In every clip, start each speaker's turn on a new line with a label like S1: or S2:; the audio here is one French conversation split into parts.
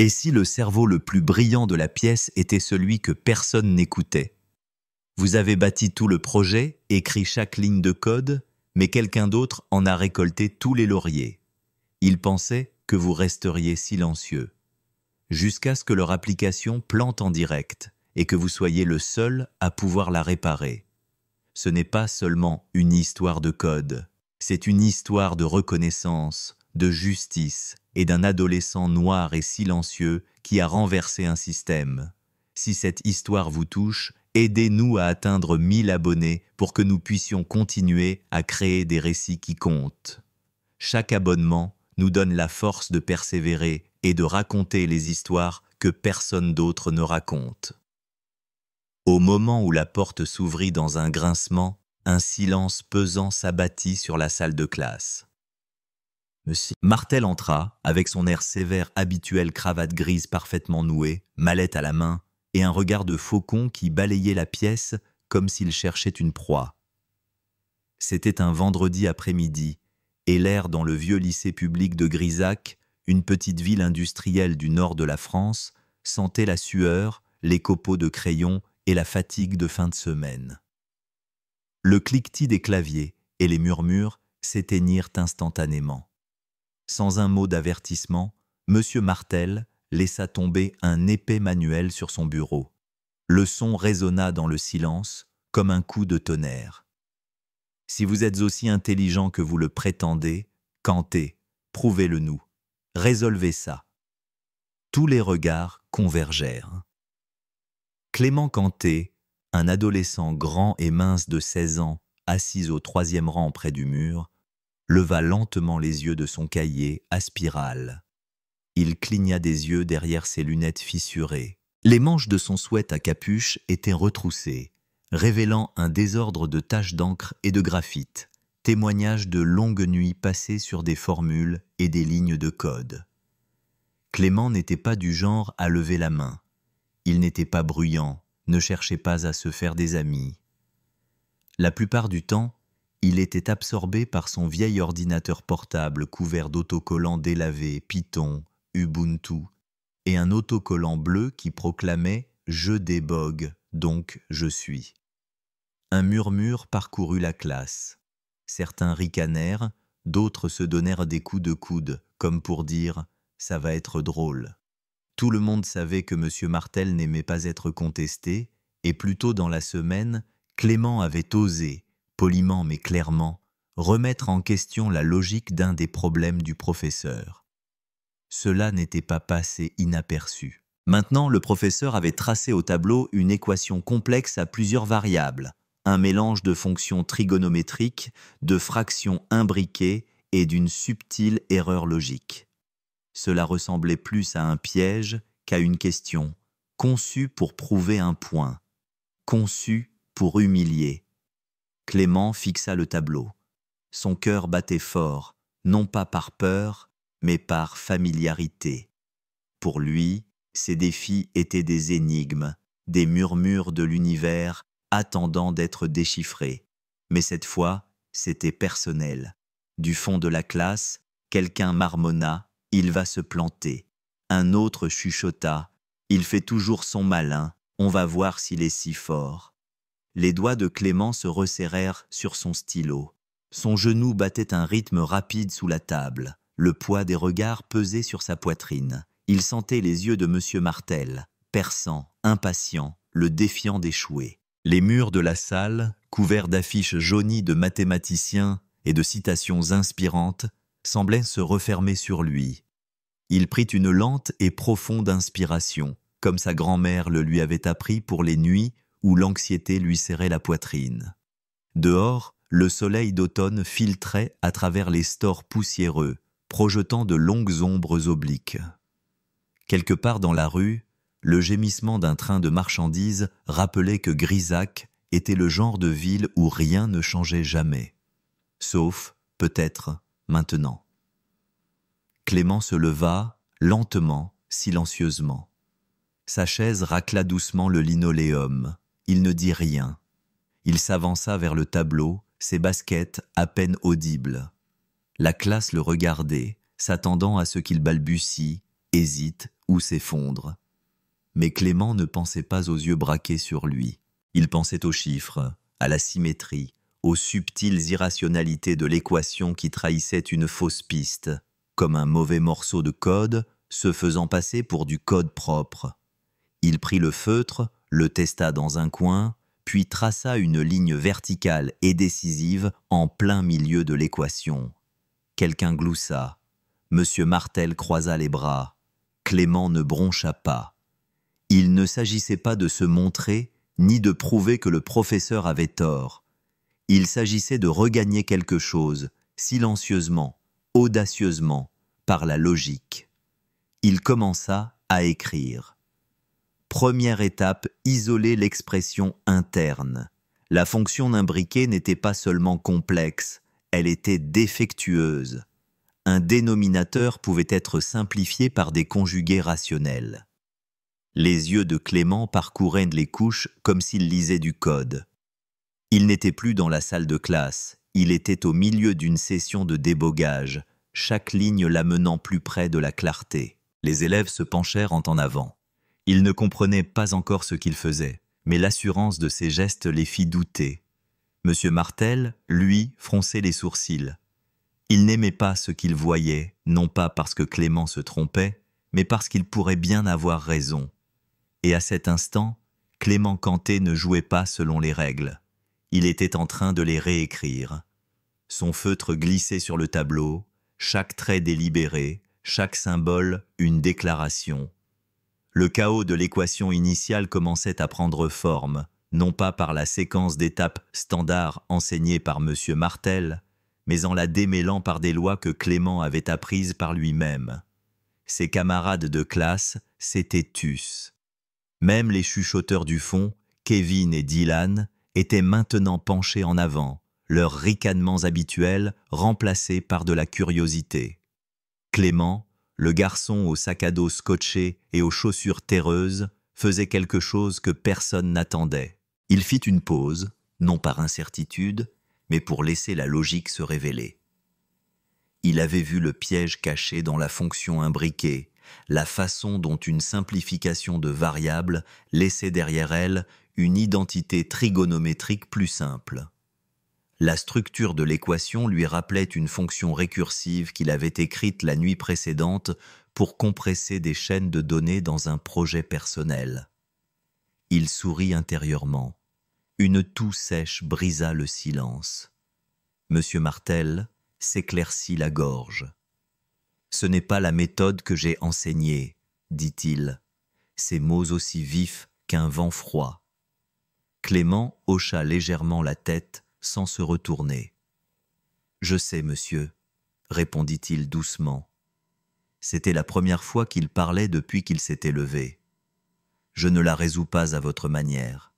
S1: Et si le cerveau le plus brillant de la pièce était celui que personne n'écoutait? Vous avez bâti tout le projet, écrit chaque ligne de code, mais quelqu'un d'autre en a récolté tous les lauriers. Il pensait que vous resteriez silencieux, jusqu'à ce que leur application plante en direct et que vous soyez le seul à pouvoir la réparer. Ce n'est pas seulement une histoire de code, c'est une histoire de reconnaissance, de justice et d'un adolescent noir et silencieux qui a renversé un système. Si cette histoire vous touche, aidez-nous à atteindre 1000 abonnés pour que nous puissions continuer à créer des récits qui comptent. Chaque abonnement nous donne la force de persévérer et de raconter les histoires que personne d'autre ne raconte. Au moment où la porte s'ouvrit dans un grincement, un silence pesant s'abattit sur la salle de classe. Monsieur Martel entra, avec son air sévère habituel, cravate grise parfaitement nouée, mallette à la main, et un regard de faucon qui balayait la pièce comme s'il cherchait une proie. C'était un vendredi après-midi, et l'air dans le vieux lycée public de Grisac, une petite ville industrielle du nord de la France, sentait la sueur, les copeaux de crayon et la fatigue de fin de semaine. Le cliquetis des claviers et les murmures s'éteignirent instantanément. Sans un mot d'avertissement, M. Martel laissa tomber un épais manuel sur son bureau. Le son résonna dans le silence comme un coup de tonnerre. Si vous êtes aussi intelligent que vous le prétendez, Canté, prouvez-le nous. Résolvez ça. Tous les regards convergèrent. Clément Canté, un adolescent grand et mince de 16 ans, assis au 3e rang près du mur, leva lentement les yeux de son cahier à spirale. Il cligna des yeux derrière ses lunettes fissurées. Les manches de son sweat à capuche étaient retroussées, révélant un désordre de taches d'encre et de graphite, témoignage de longues nuits passées sur des formules et des lignes de code. Clément n'était pas du genre à lever la main. Il n'était pas bruyant, ne cherchait pas à se faire des amis. La plupart du temps, il était absorbé par son vieil ordinateur portable couvert d'autocollants délavés, Python, Ubuntu, et un autocollant bleu qui proclamait « Je débogue, donc je suis ». Un murmure parcourut la classe. Certains ricanèrent, d'autres se donnèrent des coups de coude, comme pour dire « ça va être drôle ». Tout le monde savait que M. Martel n'aimait pas être contesté, et plus tôt dans la semaine, Clément avait osé, poliment mais clairement, remettre en question la logique d'un des problèmes du professeur. Cela n'était pas passé inaperçu. Maintenant, le professeur avait tracé au tableau une équation complexe à plusieurs variables, un mélange de fonctions trigonométriques, de fractions imbriquées et d'une subtile erreur logique. Cela ressemblait plus à un piège qu'à une question, conçue pour prouver un point, conçue pour humilier. Clément fixa le tableau. Son cœur battait fort, non pas par peur, mais par familiarité. Pour lui, ces défis étaient des énigmes, des murmures de l'univers attendant d'être déchiffrés. Mais cette fois, c'était personnel. Du fond de la classe, quelqu'un marmonna « Il va se planter ». Un autre chuchota « Il fait toujours son malin, on va voir s'il est si fort ». Les doigts de Clément se resserrèrent sur son stylo. Son genou battait un rythme rapide sous la table. Le poids des regards pesait sur sa poitrine. Il sentait les yeux de M. Martel, perçants, impatients, le défiant d'échouer. Les murs de la salle, couverts d'affiches jaunies de mathématiciens et de citations inspirantes, semblaient se refermer sur lui. Il prit une lente et profonde inspiration, comme sa grand-mère le lui avait appris pour les nuits où l'anxiété lui serrait la poitrine. Dehors, le soleil d'automne filtrait à travers les stores poussiéreux, projetant de longues ombres obliques. Quelque part dans la rue, le gémissement d'un train de marchandises rappelait que Grisac était le genre de ville où rien ne changeait jamais. Sauf, peut-être, maintenant. Clément se leva, lentement, silencieusement. Sa chaise racla doucement le linoléum. Il ne dit rien. Il s'avança vers le tableau, ses baskets à peine audibles. La classe le regardait, s'attendant à ce qu'il balbutie, hésite ou s'effondre. Mais Clément ne pensait pas aux yeux braqués sur lui. Il pensait aux chiffres, à la symétrie, aux subtiles irrationalités de l'équation qui trahissait une fausse piste, comme un mauvais morceau de code se faisant passer pour du code propre. Il prit le feutre, le testa dans un coin, puis traça une ligne verticale et décisive en plein milieu de l'équation. Quelqu'un gloussa. Monsieur Martel croisa les bras. Clément ne broncha pas. Il ne s'agissait pas de se montrer, ni de prouver que le professeur avait tort. Il s'agissait de regagner quelque chose, silencieusement, audacieusement, par la logique. Il commença à écrire. Première étape, isoler l'expression interne. La fonction d'imbriqué n'était pas seulement complexe, elle était défectueuse. Un dénominateur pouvait être simplifié par des conjugués rationnels. Les yeux de Clément parcouraient les couches comme s'il lisait du code. Il n'était plus dans la salle de classe, il était au milieu d'une session de débogage, chaque ligne l'amenant plus près de la clarté. Les élèves se penchèrent en avant. Ils ne comprenaient pas encore ce qu'il faisait, mais l'assurance de ses gestes les fit douter. Monsieur Martel, lui, fronçait les sourcils. Il n'aimait pas ce qu'il voyait, non pas parce que Clément se trompait, mais parce qu'il pourrait bien avoir raison. Et à cet instant, Clément Canté ne jouait pas selon les règles. Il était en train de les réécrire. Son feutre glissait sur le tableau, chaque trait délibéré, chaque symbole une déclaration. Le chaos de l'équation initiale commençait à prendre forme, non pas par la séquence d'étapes standard enseignée par M. Martel, mais en la démêlant par des lois que Clément avait apprises par lui-même. Ses camarades de classe s'étaient tus. Même les chuchoteurs du fond, Kevin et Dylan, étaient maintenant penchés en avant, leurs ricanements habituels remplacés par de la curiosité. Clément, le garçon au sac à dos scotché et aux chaussures terreuses, faisait quelque chose que personne n'attendait. Il fit une pause, non par incertitude, mais pour laisser la logique se révéler. Il avait vu le piège caché dans la fonction imbriquée, la façon dont une simplification de variables laissait derrière elle une identité trigonométrique plus simple. La structure de l'équation lui rappelait une fonction récursive qu'il avait écrite la nuit précédente pour compresser des chaînes de données dans un projet personnel. Il sourit intérieurement. Une toux sèche brisa le silence. Monsieur Martel s'éclaircit la gorge. « Ce n'est pas la méthode que j'ai enseignée, dit-il, ces mots aussi vifs qu'un vent froid. » Clément hocha légèrement la tête sans se retourner. « Je sais, monsieur, » répondit-il doucement. C'était la première fois qu'il parlait depuis qu'il s'était levé. « Je ne la résous pas à votre manière. »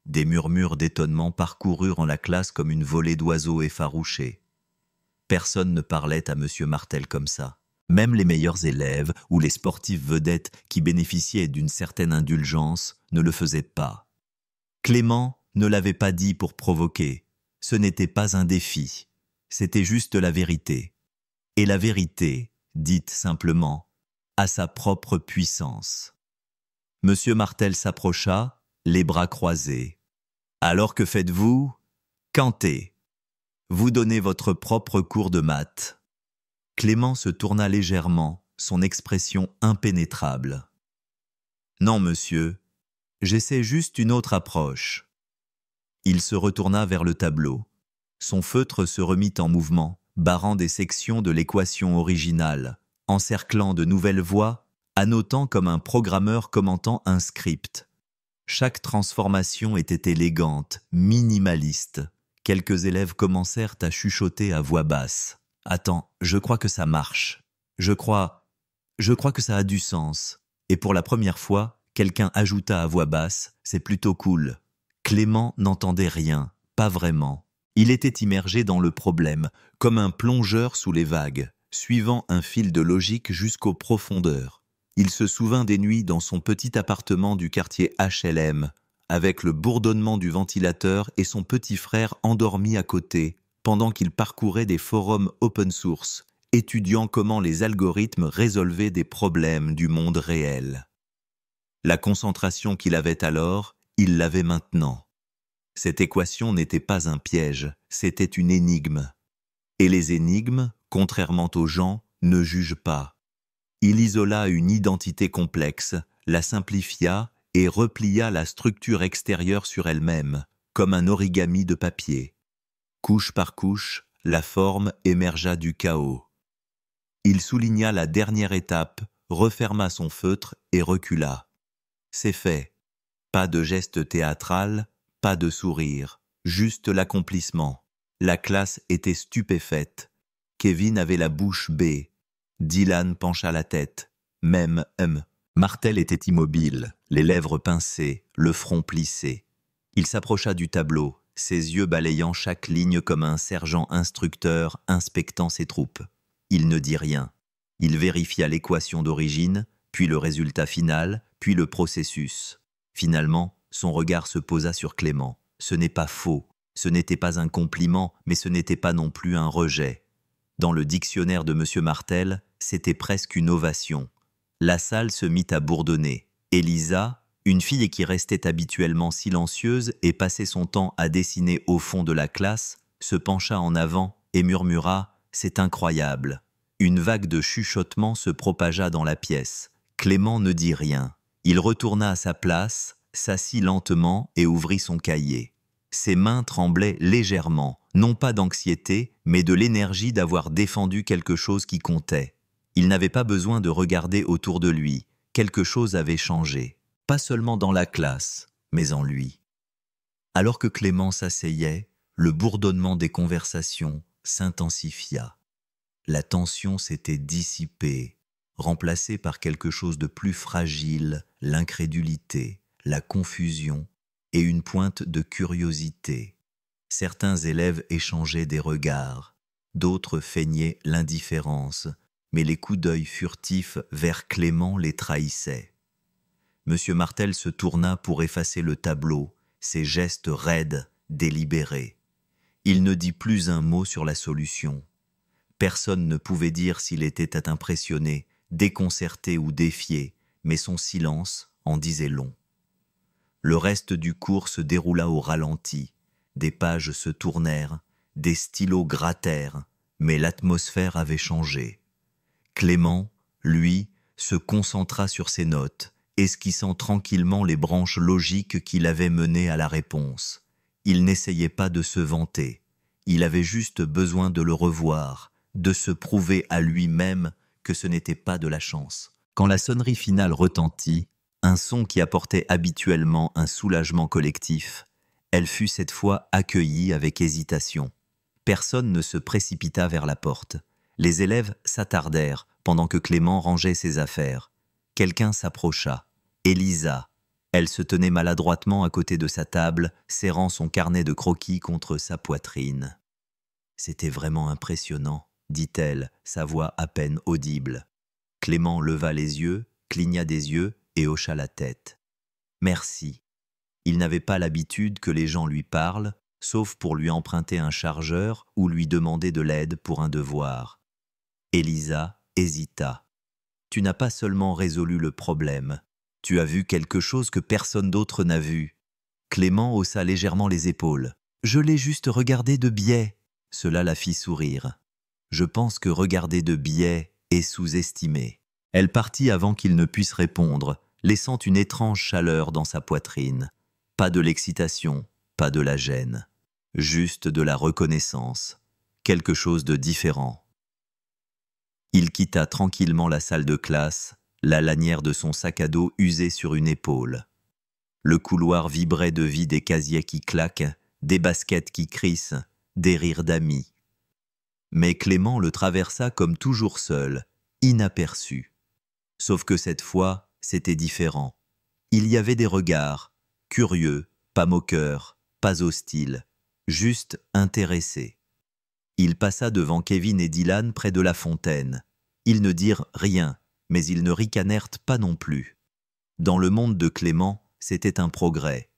S1: Des murmures d'étonnement parcoururent en la classe comme une volée d'oiseaux effarouchés. Personne ne parlait à M. Martel comme ça. Même les meilleurs élèves ou les sportifs vedettes qui bénéficiaient d'une certaine indulgence ne le faisaient pas. Clément ne l'avait pas dit pour provoquer. Ce n'était pas un défi. C'était juste la vérité. Et la vérité, dite simplement, a sa propre puissance. M. Martel s'approcha, les bras croisés. « Alors que faites-vous ? Canté. Vous donnez votre propre cours de maths. » Clément se tourna légèrement, son expression impénétrable. « Non, monsieur, j'essaie juste une autre approche. » Il se retourna vers le tableau. Son feutre se remit en mouvement, barrant des sections de l'équation originale, encerclant de nouvelles voies, annotant comme un programmeur commentant un script. Chaque transformation était élégante, minimaliste. Quelques élèves commencèrent à chuchoter à voix basse. « Attends, je crois que ça marche. Je crois que ça a du sens. » Et pour la première fois, quelqu'un ajouta à voix basse « C'est plutôt cool. » Clément n'entendait rien, pas vraiment. Il était immergé dans le problème, comme un plongeur sous les vagues, suivant un fil de logique jusqu'aux profondeurs. Il se souvint des nuits dans son petit appartement du quartier HLM, avec le bourdonnement du ventilateur et son petit frère endormi à côté, pendant qu'il parcourait des forums open source, étudiant comment les algorithmes résolvaient des problèmes du monde réel. La concentration qu'il avait alors, il l'avait maintenant. Cette équation n'était pas un piège, c'était une énigme. Et les énigmes, contrairement aux gens, ne jugent pas. Il isola une identité complexe, la simplifia et replia la structure extérieure sur elle-même, comme un origami de papier. Couche par couche, la forme émergea du chaos. Il souligna la dernière étape, referma son feutre et recula. C'est fait. Pas de geste théâtral, pas de sourire, juste l'accomplissement. La classe était stupéfaite. Kevin avait la bouche bée. Dylan pencha la tête. Même Martel était immobile, les lèvres pincées, le front plissé. Il s'approcha du tableau, ses yeux balayant chaque ligne comme un sergent instructeur inspectant ses troupes. Il ne dit rien. Il vérifia l'équation d'origine, puis le résultat final, puis le processus. Finalement, son regard se posa sur Clément. Ce n'est pas faux, ce n'était pas un compliment, mais ce n'était pas non plus un rejet. Dans le dictionnaire de M. Martel, c'était presque une ovation. La salle se mit à bourdonner. Élisa, une fille qui restait habituellement silencieuse et passait son temps à dessiner au fond de la classe, se pencha en avant et murmura « C'est incroyable ». Une vague de chuchotements se propagea dans la pièce. Clément ne dit rien. Il retourna à sa place, s'assit lentement et ouvrit son cahier. Ses mains tremblaient légèrement, non pas d'anxiété, mais de l'énergie d'avoir défendu quelque chose qui comptait. Il n'avait pas besoin de regarder autour de lui. Quelque chose avait changé. Pas seulement dans la classe, mais en lui. Alors que Clément s'asseyait, le bourdonnement des conversations s'intensifia. La tension s'était dissipée, remplacée par quelque chose de plus fragile, l'incrédulité, la confusion et une pointe de curiosité. Certains élèves échangeaient des regards, d'autres feignaient l'indifférence, mais les coups d'œil furtifs vers Clément les trahissaient. M. Martel se tourna pour effacer le tableau, ses gestes raides, délibérés. Il ne dit plus un mot sur la solution. Personne ne pouvait dire s'il était impressionné, déconcerté ou défié, mais son silence en disait long. Le reste du cours se déroula au ralenti. Des pages se tournèrent, des stylos grattèrent, mais l'atmosphère avait changé. Clément, lui, se concentra sur ses notes, esquissant tranquillement les branches logiques qui l'avaient mené à la réponse. Il n'essayait pas de se vanter. Il avait juste besoin de le revoir, de se prouver à lui-même que ce n'était pas de la chance. Quand la sonnerie finale retentit, un son qui apportait habituellement un soulagement collectif, elle fut cette fois accueillie avec hésitation. Personne ne se précipita vers la porte. Les élèves s'attardèrent pendant que Clément rangeait ses affaires. Quelqu'un s'approcha. Élisa. Elle se tenait maladroitement à côté de sa table, serrant son carnet de croquis contre sa poitrine. « C'était vraiment impressionnant », dit-elle, sa voix à peine audible. Clément leva les yeux, cligna des yeux et hocha la tête. « Merci ». Il n'avait pas l'habitude que les gens lui parlent, sauf pour lui emprunter un chargeur ou lui demander de l'aide pour un devoir. Élisa hésita. « Tu n'as pas seulement résolu le problème, tu as vu quelque chose que personne d'autre n'a vu. » Clément haussa légèrement les épaules. « Je l'ai juste regardé de biais. » Cela la fit sourire. « Je pense que regarder de biais est sous-estimé. » Elle partit avant qu'il ne puisse répondre, laissant une étrange chaleur dans sa poitrine. Pas de l'excitation, pas de la gêne. Juste de la reconnaissance. Quelque chose de différent. Il quitta tranquillement la salle de classe, la lanière de son sac à dos usée sur une épaule. Le couloir vibrait de vie des casiers qui claquent, des baskets qui crissent, des rires d'amis. Mais Clément le traversa comme toujours seul, inaperçu. Sauf que cette fois, c'était différent. Il y avait des regards, curieux, pas moqueurs, pas hostiles, juste intéressés. Il passa devant Kevin et Dylan près de la fontaine. Ils ne dirent rien, mais ils ne ricanèrent pas non plus. Dans le monde de Clément, c'était un progrès.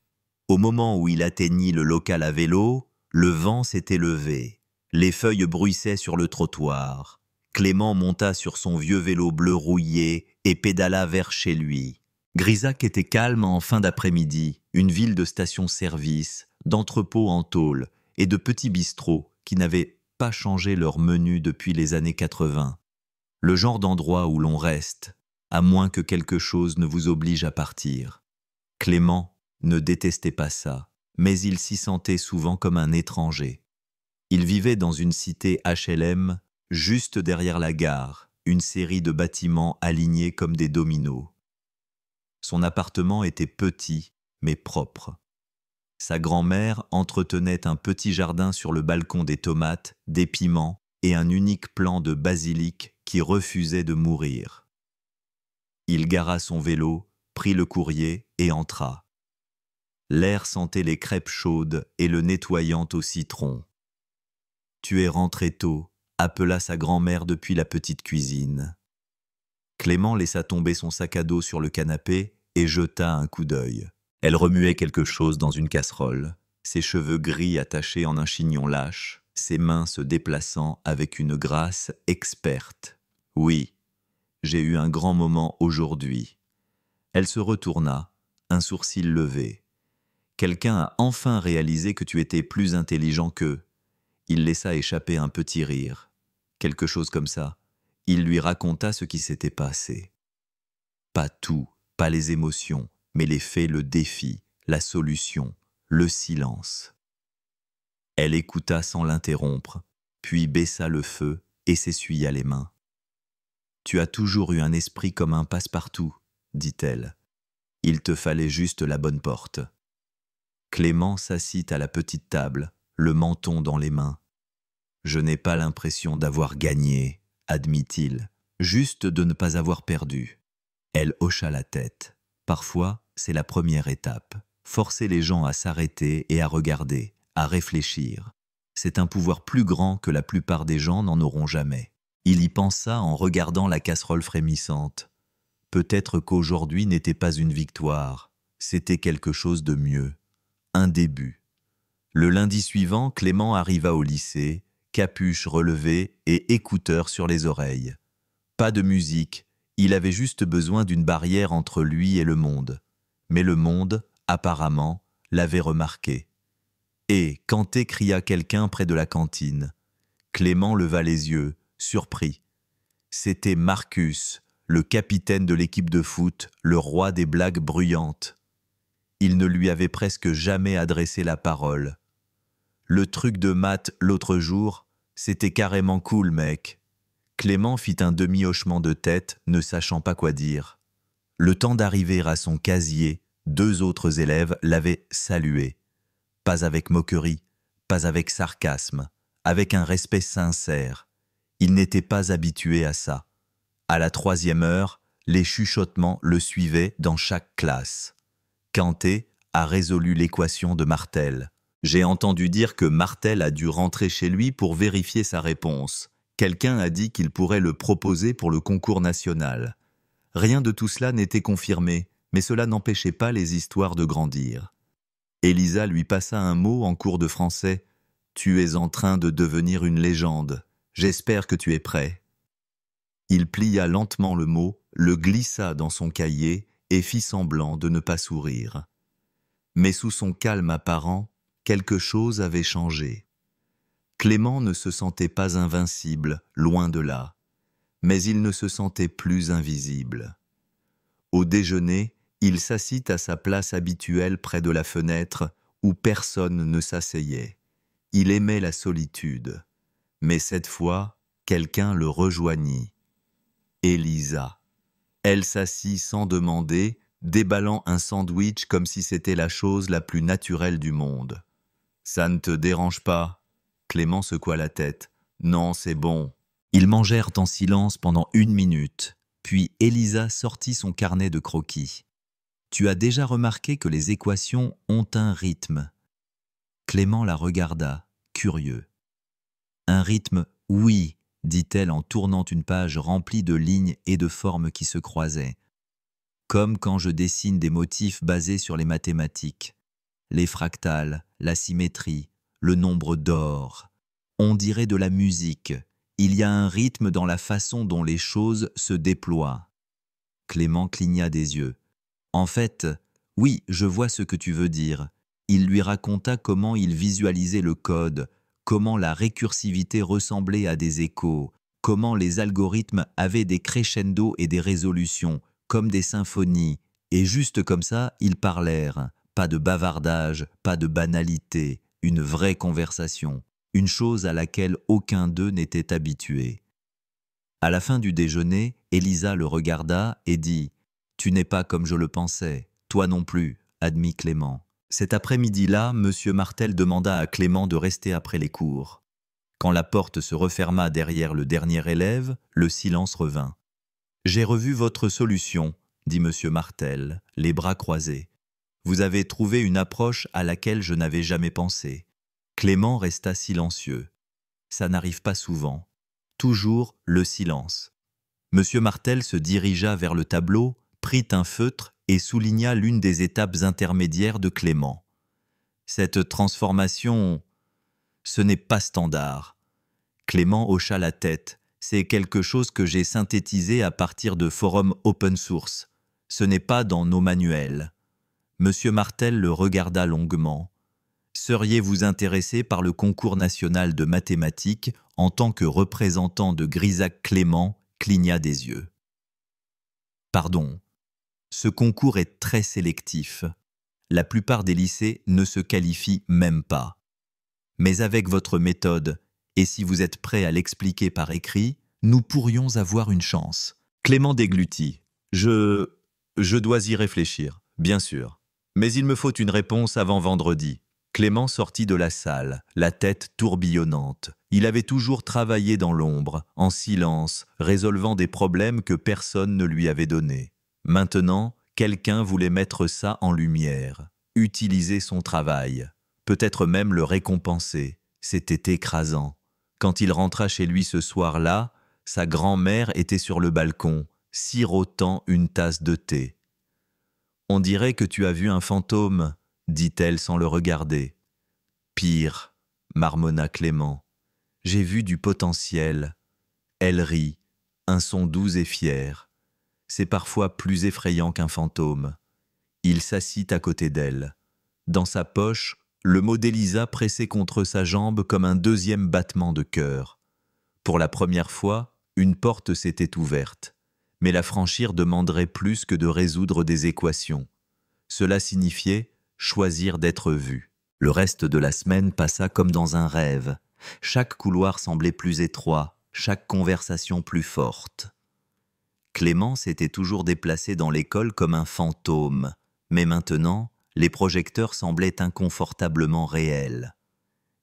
S1: Au moment où il atteignit le local à vélo, le vent s'était levé. Les feuilles bruissaient sur le trottoir. Clément monta sur son vieux vélo bleu rouillé et pédala vers chez lui. Grisac était calme en fin d'après-midi, une ville de stations-service, d'entrepôts en tôle et de petits bistrots qui n'avaient pas changé leur menu depuis les années 80. Le genre d'endroit où l'on reste, à moins que quelque chose ne vous oblige à partir. Clément ne détestait pas ça, mais il s'y sentait souvent comme un étranger. Il vivait dans une cité HLM, juste derrière la gare, une série de bâtiments alignés comme des dominos. Son appartement était petit, mais propre. Sa grand-mère entretenait un petit jardin sur le balcon des tomates, des piments et un unique plant de basilic qui refusait de mourir. Il gara son vélo, prit le courrier et entra. L'air sentait les crêpes chaudes et le nettoyant au citron. « Tu es rentré tôt », appela sa grand-mère depuis la petite cuisine. Clément laissa tomber son sac à dos sur le canapé et jeta un coup d'œil. Elle remuait quelque chose dans une casserole, ses cheveux gris attachés en un chignon lâche, ses mains se déplaçant avec une grâce experte. « Oui, j'ai eu un grand moment aujourd'hui. » Elle se retourna, un sourcil levé. « Quelqu'un a enfin réalisé que tu étais plus intelligent qu'eux. » Il laissa échapper un petit rire. Quelque chose comme ça. Il lui raconta ce qui s'était passé. Pas tout, pas les émotions, mais les faits, le défi, la solution, le silence. Elle écouta sans l'interrompre, puis baissa le feu et s'essuya les mains. « Tu as toujours eu un esprit comme un passe-partout, » dit-elle. « Il te fallait juste la bonne porte. » Clément s'assit à la petite table, le menton dans les mains. « Je n'ai pas l'impression d'avoir gagné, » admit-il, « juste de ne pas avoir perdu. » Elle hocha la tête. « Parfois, c'est la première étape. Forcer les gens à s'arrêter et à regarder, à réfléchir. C'est un pouvoir plus grand que la plupart des gens n'en auront jamais. » Il y pensa en regardant la casserole frémissante. Peut-être qu'aujourd'hui n'était pas une victoire, c'était quelque chose de mieux. Un début. Le lundi suivant, Clément arriva au lycée, capuche relevée et écouteurs sur les oreilles. Pas de musique, il avait juste besoin d'une barrière entre lui et le monde. Mais le monde, apparemment, l'avait remarqué. Et Kanté cria quelqu'un près de la cantine. Clément leva les yeux, surpris. C'était Marcus, le capitaine de l'équipe de foot, le roi des blagues bruyantes. Il ne lui avait presque jamais adressé la parole. Le truc de maths l'autre jour, c'était carrément cool, mec. Clément fit un demi-hochement de tête, ne sachant pas quoi dire. Le temps d'arriver à son casier, 2 autres élèves l'avaient salué. Pas avec moquerie, pas avec sarcasme, avec un respect sincère. Il n'était pas habitué à ça. À la 3e heure, les chuchotements le suivaient dans chaque classe. Kanté a résolu l'équation de Martel. J'ai entendu dire que Martel a dû rentrer chez lui pour vérifier sa réponse. Quelqu'un a dit qu'il pourrait le proposer pour le concours national. Rien de tout cela n'était confirmé, mais cela n'empêchait pas les histoires de grandir. Elisa lui passa un mot en cours de français. « Tu es en train de devenir une légende. J'espère que tu es prêt. » Il plia lentement le mot, le glissa dans son cahier et fit semblant de ne pas sourire. Mais sous son calme apparent, quelque chose avait changé. Clément ne se sentait pas invincible, loin de là, mais il ne se sentait plus invisible. Au déjeuner, il s'assit à sa place habituelle près de la fenêtre où personne ne s'asseyait. Il aimait la solitude, mais cette fois, quelqu'un le rejoignit. Elisa. Elle s'assit sans demander, déballant un sandwich comme si c'était la chose la plus naturelle du monde. « Ça ne te dérange pas ?» Clément secoua la tête. « Non, c'est bon. » Ils mangèrent en silence pendant 1 minute, puis Elisa sortit son carnet de croquis. « Tu as déjà remarqué que les équations ont un rythme ?» Clément la regarda, curieux. « Un rythme, oui, » dit-elle en tournant une page remplie de lignes et de formes qui se croisaient. Comme quand je dessine des motifs basés sur les mathématiques. Les fractales, la symétrie, le nombre d'or. On dirait de la musique. Il y a un rythme dans la façon dont les choses se déploient. Clément cligna des yeux. En fait, oui, je vois ce que tu veux dire. Il lui raconta comment il visualisait le code, comment la récursivité ressemblait à des échos, comment les algorithmes avaient des crescendo et des résolutions, comme des symphonies, et juste comme ça, ils parlèrent. Pas de bavardage, pas de banalité, une vraie conversation, une chose à laquelle aucun d'eux n'était habitué. À la fin du déjeuner, Élisa le regarda et dit « Tu n'es pas comme je le pensais, toi non plus », admit Clément. Cet après-midi-là, M. Martel demanda à Clément de rester après les cours. Quand la porte se referma derrière le dernier élève, le silence revint. « J'ai revu votre solution », dit M. Martel, les bras croisés. « Vous avez trouvé une approche à laquelle je n'avais jamais pensé. » Clément resta silencieux. Ça n'arrive pas souvent. Toujours le silence. M. Martel se dirigea vers le tableau, prit un feutre et souligna l'une des étapes intermédiaires de Clément. Cette transformation, ce n'est pas standard. Clément hocha la tête. C'est quelque chose que j'ai synthétisé à partir de forums open source. Ce n'est pas dans nos manuels. M. Martel le regarda longuement. Seriez-vous intéressé par le concours national de mathématiques en tant que représentant de Grisac-Clément cligna des yeux. Pardon, ce concours est très sélectif. La plupart des lycées ne se qualifient même pas. Mais avec votre méthode, et si vous êtes prêt à l'expliquer par écrit, nous pourrions avoir une chance. Clément déglutit. Je dois y réfléchir, bien sûr. Mais il me faut une réponse avant vendredi. Clément sortit de la salle, la tête tourbillonnante. Il avait toujours travaillé dans l'ombre, en silence, résolvant des problèmes que personne ne lui avait donnés. Maintenant, quelqu'un voulait mettre ça en lumière, utiliser son travail, peut-être même le récompenser. C'était écrasant. Quand il rentra chez lui ce soir-là, sa grand-mère était sur le balcon, sirotant une tasse de thé. « On dirait que tu as vu un fantôme », dit-elle sans le regarder. « Pire, » marmonna Clément. « J'ai vu du potentiel. » Elle rit, un son doux et fier. C'est parfois plus effrayant qu'un fantôme. Il s'assit à côté d'elle. Dans sa poche, le mot d'Élisa pressé contre sa jambe comme un deuxième battement de cœur. Pour la première fois, une porte s'était ouverte. Mais la franchir demanderait plus que de résoudre des équations. Cela signifiait choisir d'être vu. Le reste de la semaine passa comme dans un rêve. Chaque couloir semblait plus étroit, chaque conversation plus forte. Clément s'était toujours déplacé dans l'école comme un fantôme, mais maintenant, les projecteurs semblaient inconfortablement réels.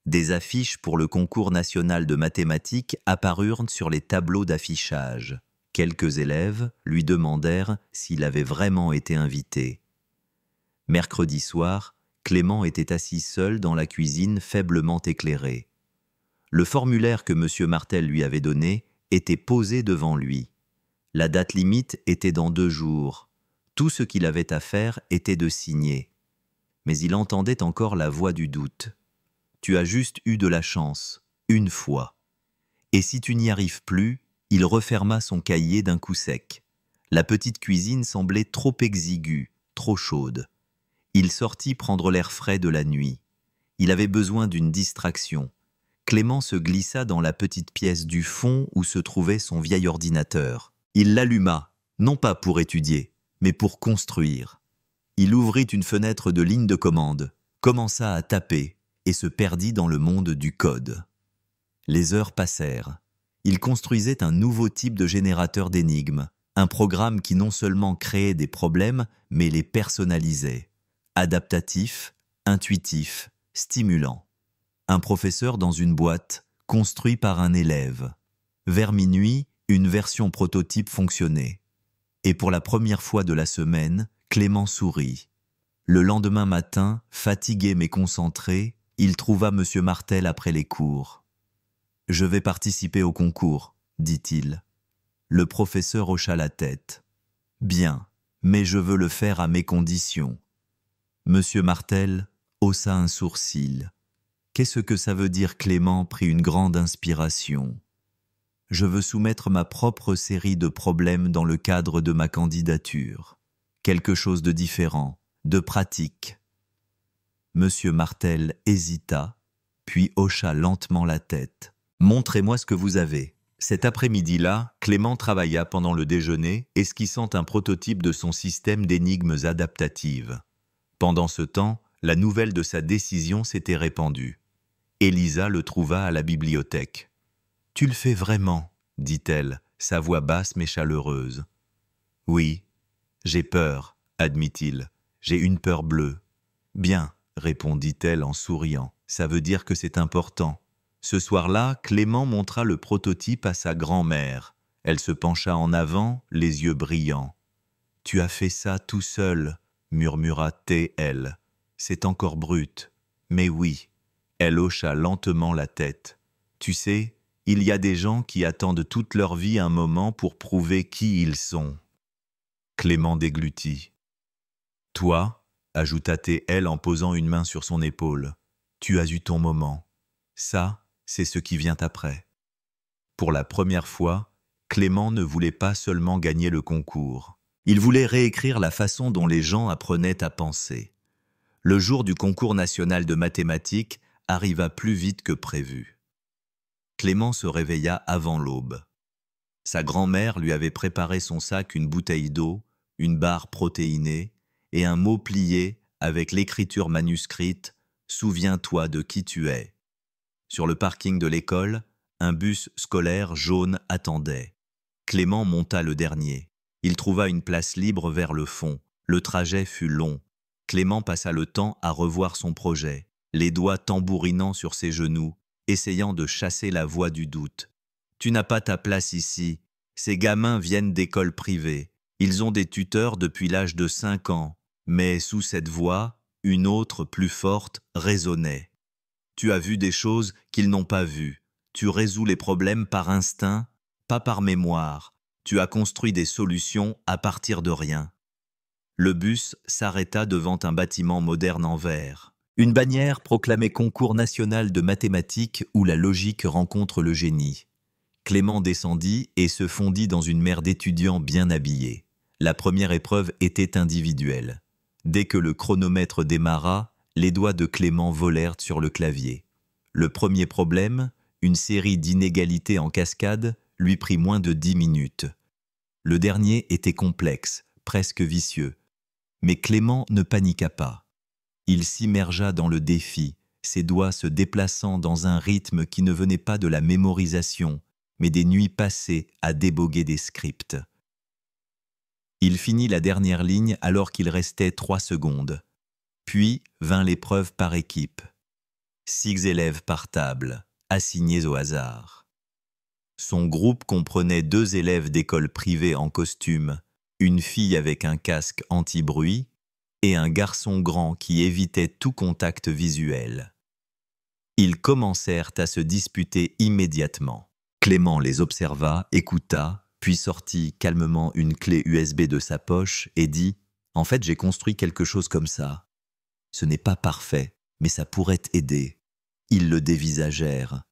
S1: Des affiches pour le concours national de mathématiques apparurent sur les tableaux d'affichage. Quelques élèves lui demandèrent s'il avait vraiment été invité. Mercredi soir, Clément était assis seul dans la cuisine faiblement éclairée. Le formulaire que M. Martel lui avait donné était posé devant lui. La date limite était dans 2 jours. Tout ce qu'il avait à faire était de signer. Mais il entendait encore la voix du doute. « Tu as juste eu de la chance, une fois. » Et si tu n'y arrives plus, il referma son cahier d'un coup sec. La petite cuisine semblait trop exiguë, trop chaude. Il sortit prendre l'air frais de la nuit. Il avait besoin d'une distraction. Clément se glissa dans la petite pièce du fond où se trouvait son vieil ordinateur. Il l'alluma, non pas pour étudier, mais pour construire. Il ouvrit une fenêtre de ligne de commande, commença à taper et se perdit dans le monde du code. Les heures passèrent. Il construisait un nouveau type de générateur d'énigmes, un programme qui non seulement créait des problèmes, mais les personnalisait. Adaptatif, intuitif, stimulant. Un professeur dans une boîte, construit par un élève. Vers minuit, une version prototype fonctionnait. Et pour la première fois de la semaine, Clément sourit. Le lendemain matin, fatigué mais concentré, il trouva M. Martel après les cours. « Je vais participer au concours, » dit-il. Le professeur hocha la tête. « Bien, mais je veux le faire à mes conditions. » M. Martel haussa un sourcil. « Qu'est-ce que ça veut dire ?» Clément prit une grande inspiration. Je veux soumettre ma propre série de problèmes dans le cadre de ma candidature. Quelque chose de différent, de pratique. Monsieur Martel hésita, puis hocha lentement la tête. « Montrez-moi ce que vous avez. » Cet après-midi-là, Clément travailla pendant le déjeuner, esquissant un prototype de son système d'énigmes adaptatives. Pendant ce temps, la nouvelle de sa décision s'était répandue. Élisa le trouva à la bibliothèque. « Tu le fais vraiment ?» dit-elle, sa voix basse mais chaleureuse. « Oui, j'ai peur, admit-il. J'ai une peur bleue. »« Bien, » répondit-elle en souriant. « Ça veut dire que c'est important. » Ce soir-là, Clément montra le prototype à sa grand-mère. Elle se pencha en avant, les yeux brillants. « Tu as fait ça tout seul, » murmura-t-elle. « C'est encore brut. Mais oui. » Elle hocha lentement la tête. « Tu sais, il y a des gens qui attendent toute leur vie un moment pour prouver qui ils sont. » Clément déglutit. « Toi, » ajouta-t-elle en posant une main sur son épaule, « tu as eu ton moment. Ça, c'est ce qui vient après. » Pour la première fois, Clément ne voulait pas seulement gagner le concours. Il voulait réécrire la façon dont les gens apprenaient à penser. Le jour du concours national de mathématiques arriva plus vite que prévu. Clément se réveilla avant l'aube. Sa grand-mère lui avait préparé son sac une bouteille d'eau, une barre protéinée et un mot plié avec l'écriture manuscrite « Souviens-toi de qui tu es ». Sur le parking de l'école, un bus scolaire jaune attendait. Clément monta le dernier. Il trouva une place libre vers le fond. Le trajet fut long. Clément passa le temps à revoir son projet, les doigts tambourinant sur ses genoux, essayant de chasser la voix du doute. « Tu n'as pas ta place ici. Ces gamins viennent d'écoles privées. Ils ont des tuteurs depuis l'âge de 5 ans. » Mais sous cette voix, une autre, plus forte, résonnait. « Tu as vu des choses qu'ils n'ont pas vues. Tu résous les problèmes par instinct, pas par mémoire. Tu as construit des solutions à partir de rien. » Le bus s'arrêta devant un bâtiment moderne en verre. Une bannière proclamait Concours national de mathématiques où la logique rencontre le génie. Clément descendit et se fondit dans une mer d'étudiants bien habillés. La première épreuve était individuelle. Dès que le chronomètre démarra, les doigts de Clément volèrent sur le clavier. Le premier problème, une série d'inégalités en cascade, lui prit moins de 10 minutes. Le dernier était complexe, presque vicieux. Mais Clément ne paniqua pas. Il s'immergea dans le défi, ses doigts se déplaçant dans un rythme qui ne venait pas de la mémorisation, mais des nuits passées à déboguer des scripts. Il finit la dernière ligne alors qu'il restait 3 secondes. Puis vint l'épreuve par équipe. 6 élèves par table, assignés au hasard. Son groupe comprenait 2 élèves d'école privée en costume, une fille avec un casque anti-bruit et un garçon grand qui évitait tout contact visuel. Ils commencèrent à se disputer immédiatement. Clément les observa, écouta, puis sortit calmement une clé USB de sa poche et dit « En fait, j'ai construit quelque chose comme ça. Ce n'est pas parfait, mais ça pourrait aider. » Ils le dévisagèrent.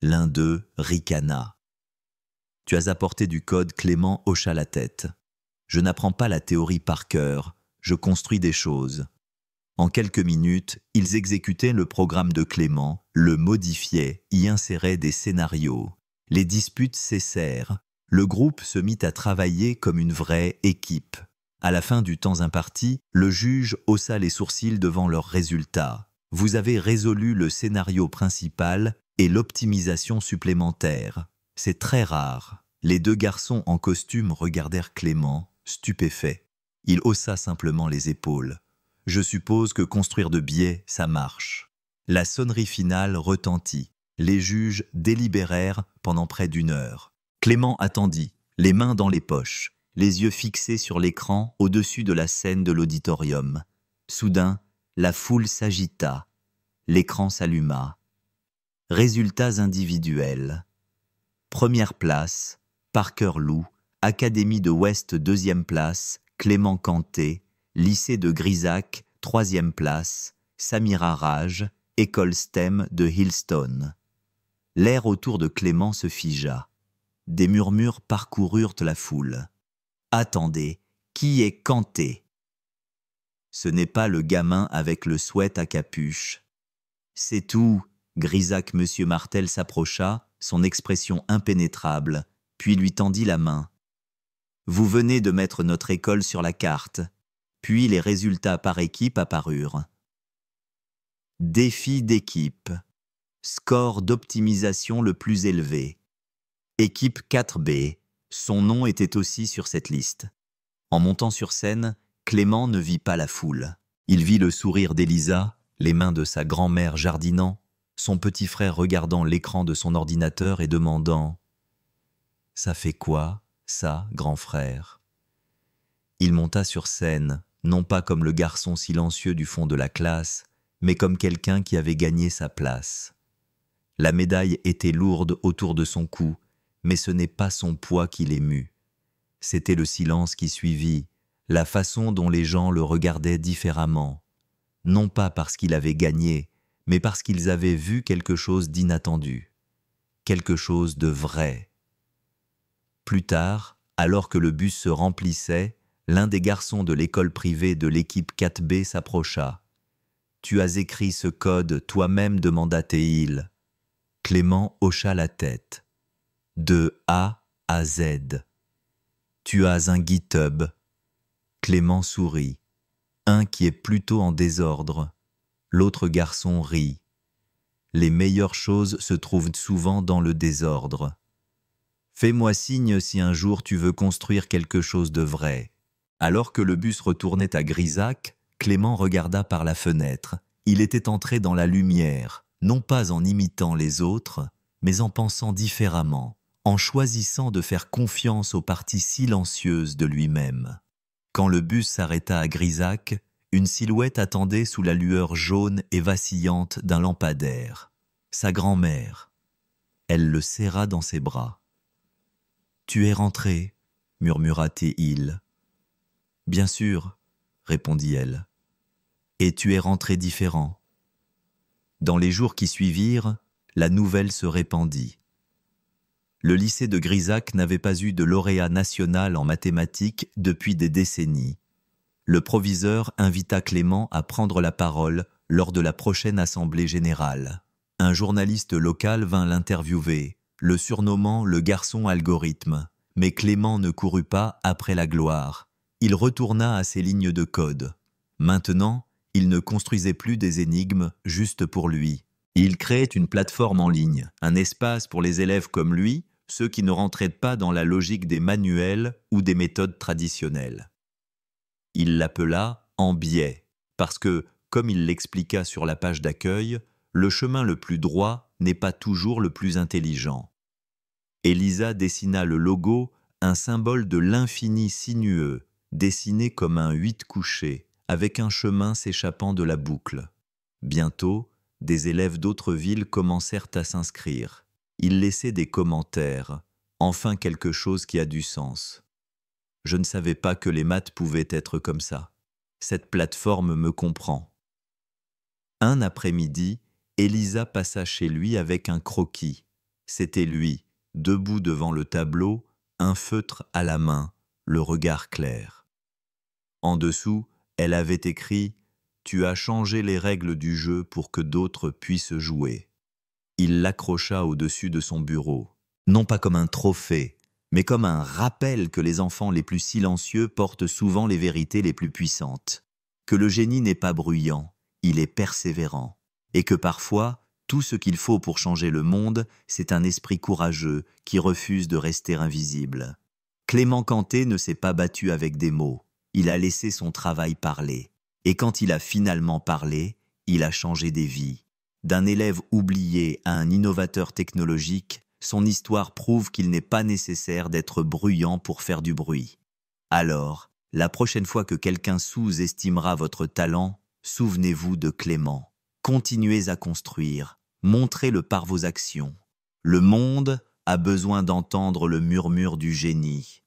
S1: L'un d'eux ricana. « Tu as apporté du code ?» Clément hocha la tête. « Je n'apprends pas la théorie par cœur, je construis des choses. » En quelques minutes, ils exécutaient le programme de Clément, le modifiaient, y inséraient des scénarios. Les disputes cessèrent. Le groupe se mit à travailler comme une vraie équipe. À la fin du temps imparti, le juge haussa les sourcils devant leurs résultats. « Vous avez résolu le scénario principal et l'optimisation supplémentaire. C'est très rare. » Les 2 garçons en costume regardèrent Clément, stupéfaits. Il haussa simplement les épaules. « Je suppose que construire de biais, ça marche. » La sonnerie finale retentit. Les juges délibérèrent pendant près d'1 heure. Clément attendit, les mains dans les poches, les yeux fixés sur l'écran au-dessus de la scène de l'auditorium. Soudain, la foule s'agita. L'écran s'alluma. Résultats individuels. Première place, Parker Lou, Académie de West 2e place, Clément Canté, Lycée de Grisac 3e place, Samira Raj, École STEM de Hillstone. L'air autour de Clément se figea. Des murmures parcoururent la foule. « Attendez, qui est Kanté ?» Ce n'est pas le gamin avec le sweat à capuche. « C'est tout !» Grisac Monsieur Martel s'approcha, son expression impénétrable, puis lui tendit la main. « Vous venez de mettre notre école sur la carte. » Puis les résultats par équipe apparurent. Défi d'équipe. Score d'optimisation le plus élevé. Équipe 4B. Son nom était aussi sur cette liste. En montant sur scène, Clément ne vit pas la foule. Il vit le sourire d'Elisa, les mains de sa grand-mère jardinant, son petit frère regardant l'écran de son ordinateur et demandant « Ça fait quoi, ça, grand frère ?» Il monta sur scène, non pas comme le garçon silencieux du fond de la classe, mais comme quelqu'un qui avait gagné sa place. La médaille était lourde autour de son cou, mais ce n'est pas son poids qui l'émut. C'était le silence qui suivit, la façon dont les gens le regardaient différemment, non pas parce qu'il avait gagné, mais parce qu'ils avaient vu quelque chose d'inattendu, quelque chose de vrai. Plus tard, alors que le bus se remplissait, l'un des garçons de l'école privée de l'équipe 4B s'approcha. « Tu as écrit ce code toi-même » demanda Théil. Clément hocha la tête. « De A à Z. »« Tu as un GitHub ?» Clément sourit. Un qui est plutôt en désordre. L'autre garçon rit. Les meilleures choses se trouvent souvent dans le désordre. Fais-moi signe si un jour tu veux construire quelque chose de vrai. Alors que le bus retournait à Grisac, Clément regarda par la fenêtre. Il était entré dans la lumière, non pas en imitant les autres, mais en pensant différemment, en choisissant de faire confiance aux parties silencieuses de lui-même. Quand le bus s'arrêta à Grisac, une silhouette attendait sous la lueur jaune et vacillante d'un lampadaire. Sa grand-mère. Elle le serra dans ses bras. « Tu es rentré » murmura Théil. « Bien sûr » répondit-elle. « Et tu es rentré différent. » Dans les jours qui suivirent, la nouvelle se répandit. Le lycée de Grisac n'avait pas eu de lauréat national en mathématiques depuis des décennies. Le proviseur invita Clément à prendre la parole lors de la prochaine assemblée générale. Un journaliste local vint l'interviewer, le surnommant le garçon algorithme. Mais Clément ne courut pas après la gloire. Il retourna à ses lignes de code. Maintenant, il ne construisait plus des énigmes juste pour lui. Il créait une plateforme en ligne, un espace pour les élèves comme lui, ceux qui ne rentraient pas dans la logique des manuels ou des méthodes traditionnelles. Il l'appela « en biais » parce que, comme il l'expliqua sur la page d'accueil, le chemin le plus droit n'est pas toujours le plus intelligent. Elisa dessina le logo, un symbole de l'infini sinueux, dessiné comme un 8 couché, avec un chemin s'échappant de la boucle. Bientôt, des élèves d'autres villes commencèrent à s'inscrire. Ils laissaient des commentaires, enfin quelque chose qui a du sens. Je ne savais pas que les maths pouvaient être comme ça. Cette plateforme me comprend. Un après-midi, Elisa passa chez lui avec un croquis. C'était lui, debout devant le tableau, un feutre à la main, le regard clair. En dessous, elle avait écrit « Tu as changé les règles du jeu pour que d'autres puissent jouer ». Il l'accrocha au-dessus de son bureau, non pas comme un trophée, mais comme un rappel que les enfants les plus silencieux portent souvent les vérités les plus puissantes, que le génie n'est pas bruyant, il est persévérant, et que parfois, tout ce qu'il faut pour changer le monde, c'est un esprit courageux qui refuse de rester invisible. Clément Kanté ne s'est pas battu avec des mots, il a laissé son travail parler. Et quand il a finalement parlé, il a changé des vies. D'un élève oublié à un innovateur technologique, son histoire prouve qu'il n'est pas nécessaire d'être bruyant pour faire du bruit. Alors, la prochaine fois que quelqu'un sous-estimera votre talent, souvenez-vous de Clément. Continuez à construire, montrez-le par vos actions. Le monde a besoin d'entendre le murmure du génie.